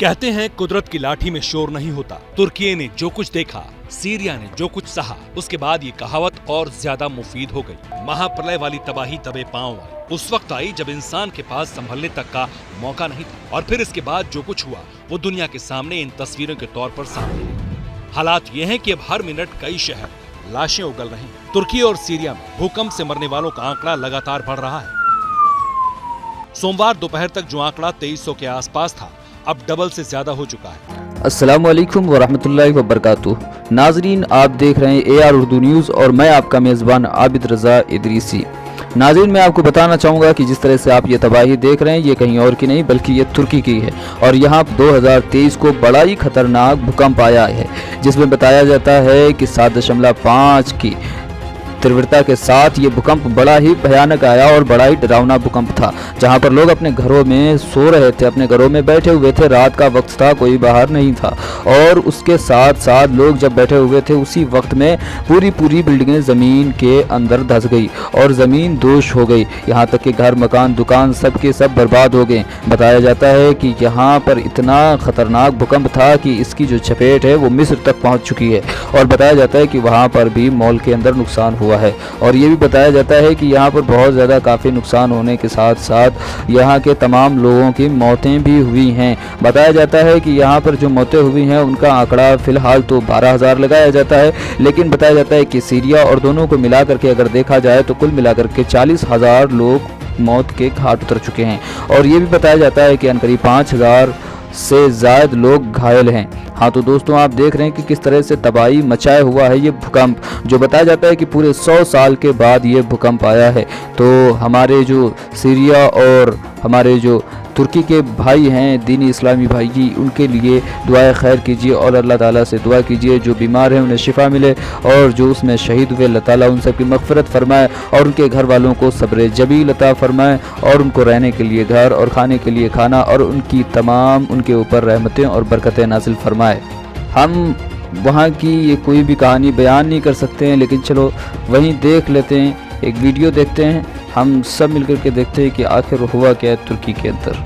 कहते हैं कुदरत की लाठी में शोर नहीं होता। तुर्की ने जो कुछ देखा, सीरिया ने जो कुछ सहा, उसके बाद ये कहावत और ज्यादा मुफीद हो गई। महाप्रलय वाली तबाही दबे पांव आई। उस वक्त आई जब इंसान के पास संभलने तक का मौका नहीं था, और फिर इसके बाद जो कुछ हुआ वो दुनिया के सामने इन तस्वीरों के तौर पर सामने आई। हालात ये हैं कि अब हर मिनट कई शहर लाशें उगल रही हैं। तुर्की और सीरिया में भूकंप से मरने वालों का आंकड़ा लगातार बढ़ रहा है। सोमवार दोपहर तक जो आंकड़ा 2300 के आसपास था, अब डबल से ज्यादा हो चुका है। अस्सलामुअलैकुम वरहमतुल्लाहि वबरकातुहू। नाजरीन, आप देख रहे हैं AR उर्दू न्यूज़ और मैं आपका मेज़बान आबिद रज़ा इदरीसी। नाज़रीन, मैं आपको बताना चाहूँगा कि जिस तरह से आप ये तबाही देख रहे हैं, ये कहीं और की नहीं बल्कि ये तुर्की की है। और यहाँ 2023 को बड़ा ही खतरनाक भूकंप आया है, जिसमें बताया जाता है कि 7.5 की तीव्रता के साथ ये भूकंप बड़ा ही भयानक आया और बड़ा ही डरावना भूकंप था, जहां पर लोग अपने घरों में सो रहे थे, अपने घरों में बैठे हुए थे। रात का वक्त था, कोई बाहर नहीं था, और उसके साथ साथ लोग जब बैठे हुए थे उसी वक्त में पूरी बिल्डिंगें ज़मीन के अंदर धंस गई और ज़मीन दोष हो गई। यहाँ तक कि घर, मकान, दुकान सब के सब बर्बाद हो गए। बताया जाता है कि यहाँ पर इतना ख़तरनाक भूकंप था कि इसकी जो चपेट है वो मिस्र तक पहुँच चुकी है, और बताया जाता है कि वहाँ पर भी मॉल के अंदर नुकसान हुआ है। और ये भी बताया जाता है कि यहाँ पर बहुत ज़्यादा काफ़ी नुकसान होने के साथ साथ यहाँ के तमाम लोगों की मौतें भी हुई हैं। बताया जाता है कि यहाँ पर जो मौतें हुई हैं उनका आंकड़ा फ़िलहाल तो 12,000 लगाया जाता है, लेकिन बताया जाता है कि सीरिया और दोनों को मिला करके अगर देखा जाए तो कुल मिलाकर के 40,000 लोग मौत के घाट उतर चुके हैं। और ये भी बताया जाता है कि करीब 5,000 से ज़्यादा लोग घायल हैं। हाँ तो दोस्तों, आप देख रहे हैं कि किस तरह से तबाही मचाया हुआ है ये भूकंप, जो बताया जाता है कि पूरे 100 साल के बाद ये भूकंप आया है। तो हमारे जो सीरिया और हमारे जो तुर्की के भाई हैं, दीनी इस्लामी भाई की, उनके लिए दुआए खैर कीजिए और अल्लाह ताला से दुआ कीजिए जो बीमार हैं उन्हें शिफा मिले, और जो उसमें शहीद हुए अल्लाह ताला उन सब की मग़फ़िरत फरमाए और उनके घर वालों को सब्र जमील अता फरमाए, और उनको रहने के लिए घर और खाने के लिए खाना, और उनकी तमाम उनके ऊपर रहमतें और बरकतें नाज़िल फरमाए। हम वहाँ की ये कोई भी कहानी बयान नहीं कर सकते हैं, लेकिन चलो वहीं देख लेते हैं, एक वीडियो देखते हैं, हम सब मिलकर के देखते हैं कि आखिर हुआ क्या है तुर्की के अंदर।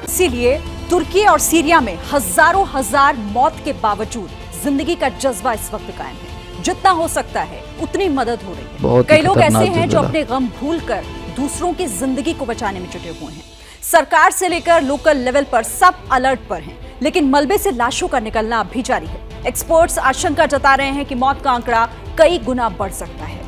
इसीलिए तुर्की और सीरिया में हजारों हजार मौत के बावजूद जिंदगी का जज्बा इस वक्त कायम है। जितना हो सकता है उतनी मदद हो रही है। कई लोग ऐसे हैं जो अपने गम भूलकर दूसरों की जिंदगी को बचाने में जुटे हुए हैं। सरकार से लेकर लोकल लेवल पर सब अलर्ट पर हैं, लेकिन मलबे से लाशों का निकलना अब भी जारी है। एक्सपर्ट्स आशंका जता रहे हैं कि मौत का आंकड़ा कई गुना बढ़ सकता है।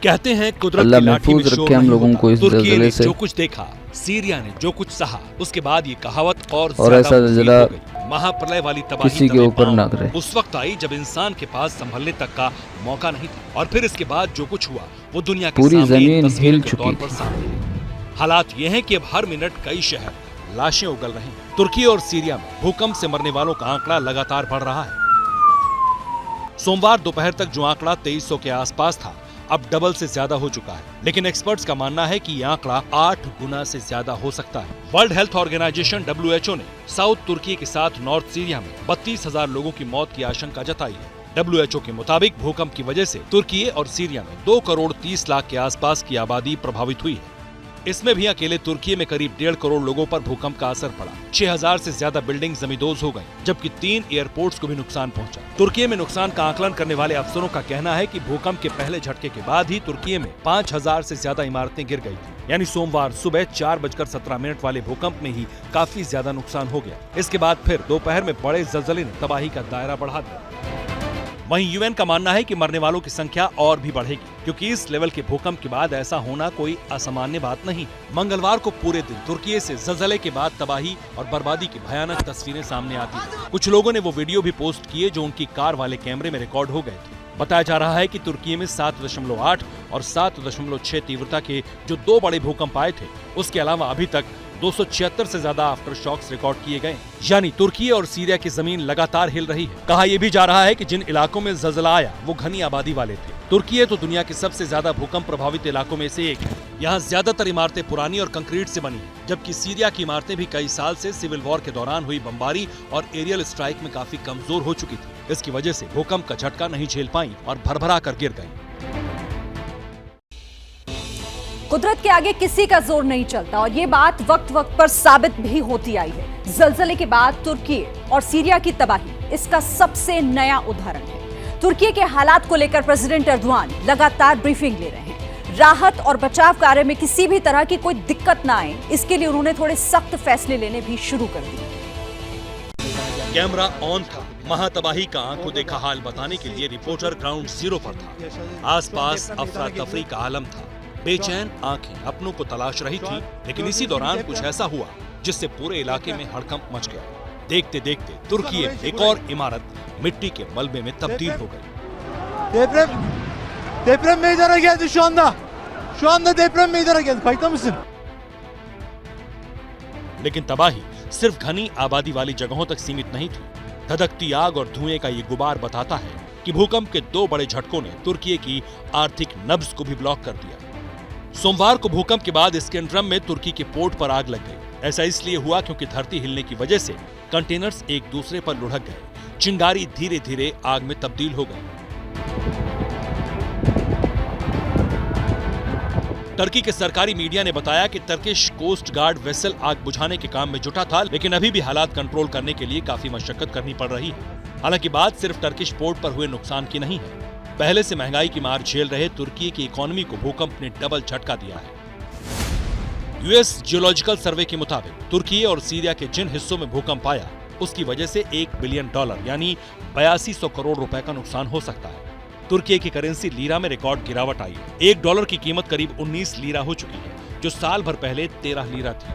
कहते हैं कुदरत की लाठी में शोर हम लोगों को इस तुर्की से जो कुछ देखा, सीरिया ने जो कुछ सहा, उसके बाद ये कहावत और ऐसा जला महाप्रलय वाली तबाही किसी के ऊपर ना करे। उस वक्त आई जब इंसान के पास संभलने तक का मौका नहीं था, और फिर इसके बाद जो कुछ हुआ वो दुनिया के पूरी जमीन हिल के तौर पर सामने आई। हालात ये हैं कि अब हर मिनट कई शहर लाशें उगल रही हैं। तुर्की और सीरिया में भूकंप से मरने वालों का आंकड़ा लगातार बढ़ रहा है। सोमवार दोपहर तक जो आंकड़ा 2300 के आसपास था, अब डबल से ज्यादा हो चुका है। लेकिन एक्सपर्ट्स का मानना है कि ये आंकड़ा 8 गुना से ज्यादा हो सकता है। वर्ल्ड हेल्थ ऑर्गेनाइजेशन WHO ने साउथ तुर्की के साथ नॉर्थ सीरिया में 32,000 लोगों की मौत की आशंका जताई है। WHO के मुताबिक भूकंप की वजह से तुर्की और सीरिया में 2 करोड़ 30 लाख के आसपास की आबादी प्रभावित हुई है। इसमें भी अकेले तुर्की में करीब 1.5 करोड़ लोगों पर भूकंप का असर पड़ा। 6,000 से ज्यादा बिल्डिंग जमींदोज हो गई, जबकि 3 एयरपोर्ट्स को भी नुकसान पहुंचा। तुर्की में नुकसान का आकलन करने वाले अफसरों का कहना है कि भूकंप के पहले झटके के बाद ही तुर्की में 5,000 से ज्यादा इमारतें गिर गई थी। यानी सोमवार सुबह 4:17 वाले भूकंप में ही काफी ज्यादा नुकसान हो गया। इसके बाद फिर दोपहर में बड़े ज़लज़ले ने तबाही का दायरा बढ़ा दिया। वहीं UN का मानना है कि मरने वालों की संख्या और भी बढ़ेगी, क्योंकि इस लेवल के भूकंप के बाद ऐसा होना कोई असामान्य बात नहीं। मंगलवार को पूरे दिन तुर्की से ज़लज़ले के बाद तबाही और बर्बादी की भयानक तस्वीरें सामने आती हैं। कुछ लोगों ने वो वीडियो भी पोस्ट किए जो उनकी कार वाले कैमरे में रिकॉर्ड हो गए थे। बताया जा रहा है कि तुर्की में 7.8 और 7.6 तीव्रता के जो 2 बड़े भूकंप आए थे, उसके अलावा अभी तक 276 से ज्यादा आफ्टर शॉक्स रिकॉर्ड किए गए। यानी तुर्की और सीरिया की जमीन लगातार हिल रही है। कहा यह भी जा रहा है कि जिन इलाकों में ज़लज़ला आया वो घनी आबादी वाले थे। तुर्की तो दुनिया के सबसे ज्यादा भूकंप प्रभावित इलाकों में से एक है। यहाँ ज्यादातर इमारतें पुरानी और कंक्रीट से बनी हैं, जबकि सीरिया की इमारतें भी कई साल से सिविल वॉर के दौरान हुई बमबारी और एरियल स्ट्राइक में काफी कमजोर हो चुकी थी। इसकी वजह से भूकंप का झटका नहीं झेल पाई और भरभरा कर गिर गई। कुदरत के आगे किसी का जोर नहीं चलता और ये बात वक्त वक्त पर साबित भी होती आई है। जलजले के बाद तुर्की और सीरिया की तबाही इसका सबसे नया उदाहरण है। तुर्की के हालात को लेकर प्रेसिडेंट एर्दोआन लगातार ब्रीफिंग ले रहे हैं। राहत और बचाव कार्य में किसी भी तरह की कोई दिक्कत ना आए, इसके लिए उन्होंने थोड़े सख्त फैसले लेने भी शुरू कर दिए। कैमरा ऑन था। महातबाही का आंखों देखा हाल बताने के लिए रिपोर्टर ग्राउंड जीरो पर था। आसपास अफरा तफरी का आलम था। बेचैन आंखें अपनों को तलाश रही थी, लेकिन इसी दौरान कुछ ऐसा हुआ जिससे पूरे इलाके में हड़कंप मच गया। देखते देखते तुर्की में एक और इमारत मिट्टी के मलबे में तब्दील हो गई। Deprem meydana geldi şu anda. Şu anda deprem meydana geldi. Kayıtta mısın? लेकिन तबाही सिर्फ घनी आबादी वाली जगहों तक सीमित नहीं थी। धधकती आग और धुएं का ये गुबार बताता है कि भूकंप के 2 बड़े झटकों ने तुर्की की आर्थिक नब्ज को भी ब्लॉक कर दिया। सोमवार को भूकंप के बाद स्केंड्रम में तुर्की के पोर्ट पर आग लग गई। ऐसा इसलिए हुआ क्योंकि धरती हिलने की वजह से कंटेनर्स एक दूसरे पर लुढ़क गए। चिंगारी धीरे धीरे आग में तब्दील हो गई। टर्की के सरकारी मीडिया ने बताया कि टर्किश कोस्ट गार्ड वेसल आग बुझाने के काम में जुटा था, लेकिन अभी भी हालात कंट्रोल करने के लिए काफी मशक्कत करनी पड़ रही है। हालांकि बात सिर्फ टर्किश पोर्ट पर हुए नुकसान की नहीं है। पहले से महंगाई की मार झेल रहे तुर्की की इकोनॉमी को भूकंप ने डबल झटका दिया है। यूएस जियोलॉजिकल सर्वे के मुताबिक तुर्की और सीरिया के जिन हिस्सों में भूकंप आया, उसकी वजह से $1 बिलियन यानी 8200 करोड़ रुपए का नुकसान हो सकता है। तुर्की की करेंसी लीरा में रिकॉर्ड गिरावट आई है। $1 की कीमत करीब 19 लीरा हो चुकी है, जो साल भर पहले 13 लीरा थी।